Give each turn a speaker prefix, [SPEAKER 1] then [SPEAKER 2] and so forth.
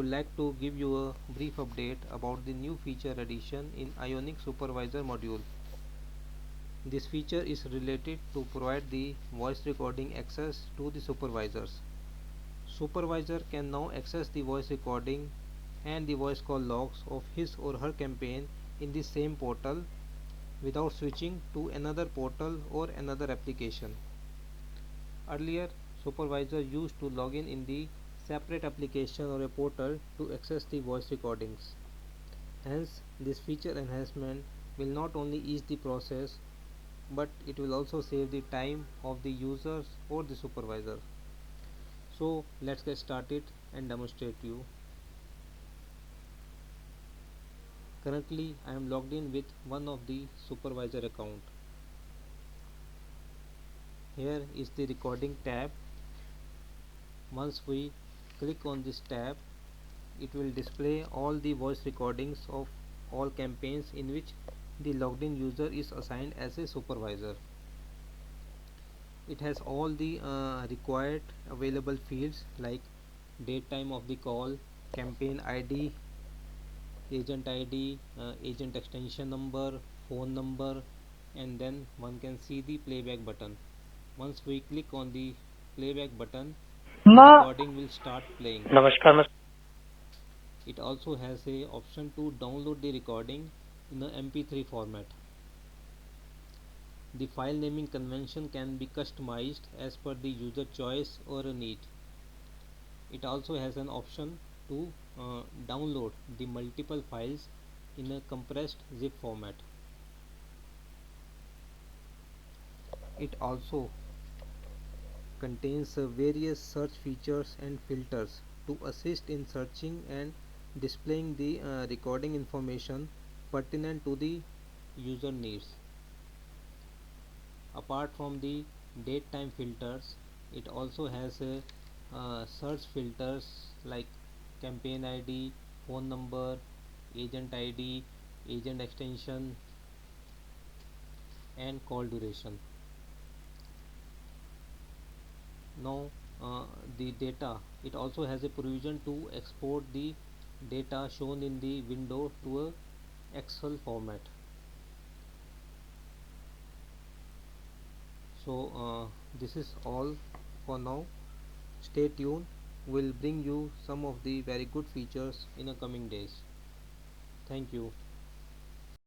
[SPEAKER 1] would like to give you a brief update about the new feature addition in Ionic Supervisor module. This feature is related to provide the voice recording access to the supervisors. Supervisor can now access the voice recording and the voice call logs of his or her campaign in the same portal without switching to another portal or another application. Earlier, supervisor used to log in the separate application or a portal to access the voice recordings. Hence, this feature enhancement will not only ease the process but it will also save the time of the users or the supervisor. So let's get started and demonstrate you. Currently I am logged in with one of the supervisor account. Here is the recording tab. Once we click on this tab, it will display all the voice recordings of all campaigns in which the logged in user is assigned as a supervisor. It has all the required available fields like date time of the call, campaign ID, agent extension number, phone number, and then one can see the playback button. Once we click on the playback button, the recording will start playing.
[SPEAKER 2] नमस्कार मैं
[SPEAKER 1] It also has a option to download the recording in a MP3 format. The file naming convention can be customized as per the user choice or a need. It also has an option to download the multiple files in a compressed zip format. It also contains various search features and filters to assist in searching and displaying the recording information pertinent to the user needs. Apart from the date time filters, it also has search filters like campaign ID, phone number, agent ID, agent extension, and call duration. Now the data, it also has a provision to export the data shown in the window to a Excel format. So this is all for now. Stay tuned, we'll bring you some of the very good features in the coming days. Thank you.